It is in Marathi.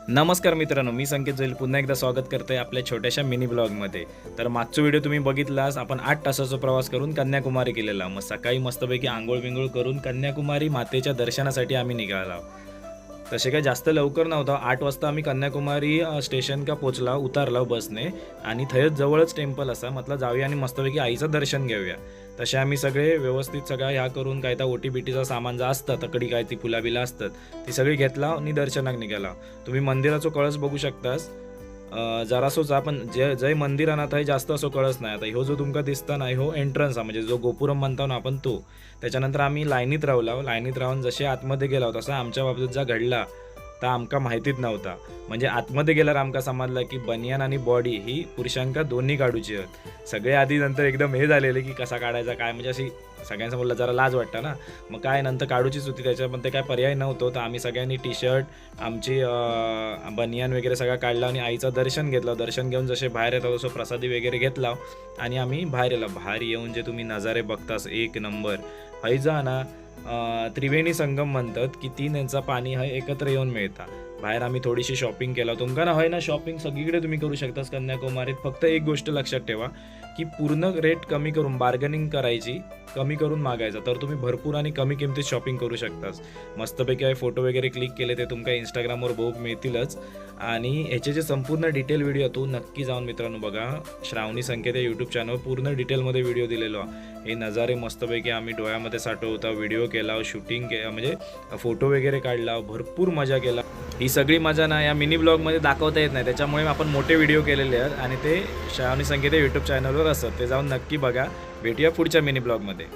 नमस्कार मित्रांनो, मी संकेत जैल पुन्हा एकदा स्वागत करतोय आपल्या छोट्याशा मिनी ब्लॉगमध्ये. तर मागचा व्हिडिओ तुम्ही बघितलास. आपण 8 तासाचा प्रवास करून कन्याकुमारी केलेला. मग सकाळी मस्तपैकी आंघोळ-बिंघोळ करून कन्याकुमारी मातेच्या दर्शनासाठी आम्ही निघालो. तसे काही जास्त लवकर नव्हतं. 8 वाजता आम्ही कन्याकुमारी स्टेशन का पोचला, उतारलो बसने आणि थंयच जवळच टेम्पल असा. म्हटलं जाऊया आणि मस्तपैकी आईचं दर्शन घेऊया. तसे आम्ही सगळे व्यवस्थित सगळं ह्या करून काय त्या ओटी-बिटीचं सामान जे असतं, तकडी काय ती फुला-बिला असतात, ती सगळी घेतला आणि दर्शनाक निघाला. तुम्ही मंदिराचो कळस बघू शकतास. जरासोच आपण जय मंदिर ना थंय जास्त असो कळस नाही. आता ह्यो जो तुमका दिसता ना, ह्यो एंट्रन्स हा म्हणजे जो गोपुरम म्हणतो ना आपण तो. त्याच्यानंतर आम्ही लाईनीत रावला. लाईनीत राहून जसे आतमध्ये गेलो तसा आमच्या बाबतीत जा घडला तर आमका माहितीच नव्हता. म्हणजे आतमध्ये गेल्यावर आमका समजलं की बनियान आणि बॉडी ही पुरुषांका दोन्ही काढूची आहेत. सगळे आधी नंतर एकदम हे झालेले की कसा काढायचा काय, म्हणजे अशी सगळ्यांसमोर जरा लाज वाटतं ना. मग काय नंतर काढूचीच होती, त्याच्यामध्ये काय पर्याय नव्हतो. तर आम्ही सगळ्यांनी टी शर्ट, आमची बनियान वगैरे सगळं काढला आणि आईचं दर्शन घेतलं. दर्शन घेऊन जसे बाहेर येतात तसं प्रसादी वगैरे घेतला आणि आम्ही बाहेर येलो. बाहेर येऊन जे तुम्ही नजारे बघतास एक नंबर. हैजा ना त्रिवेणी संगम म्हणतात की तीन यांचा पाणी हय एकत्र येऊन मिळता. बाहेर आम्ही थोडीशी शॉपिंग केला. तुमका ना होय ना शॉपिंग सगळीकडे तुम्ही करू शकतास कन्याकुमारीत. फक्त एक गोष्ट लक्षात ठेवा की पूर्ण रेट कमी करून बार्गेनिंग करायची, कमी करून मागायचा, तर तुम्ही भरपूर आणि कमी किमतीत शॉपिंग करू शकतास. मस्तपैकी फोटो वगैरे क्लिक केले ते तुमका इंस्टाग्रामवर बघूक मिळतीलच. आणि ह्याचे जे संपूर्ण डिटेल व्हिडिओ तो नक्की जाऊन मित्रांनो बघा. श्रावणी संकेत या यूट्यूब चॅनल पूर्ण डिटेलमध्ये व्हिडिओ दिलेलो. हे नजारे मस्तपैकी आम्ही डोळ्यामध्ये साठवता व्हिडिओ केला, शूटिंग म्हणजे फोटो वगैरे काढला, भरपूर मजा केला. ही सगळी मजा ना या मिनी ब्लॉगमध्ये दाखवता येत नाही, त्याच्यामुळे आपण मोठे व्हिडिओ केलेले आहेत आणि ते श्रावणी संकेत या यूट्यूब चॅनलवर असतात. ते जाऊन नक्की बघा. भेटूया पुढच्या मिनी ब्लॉगमध्ये.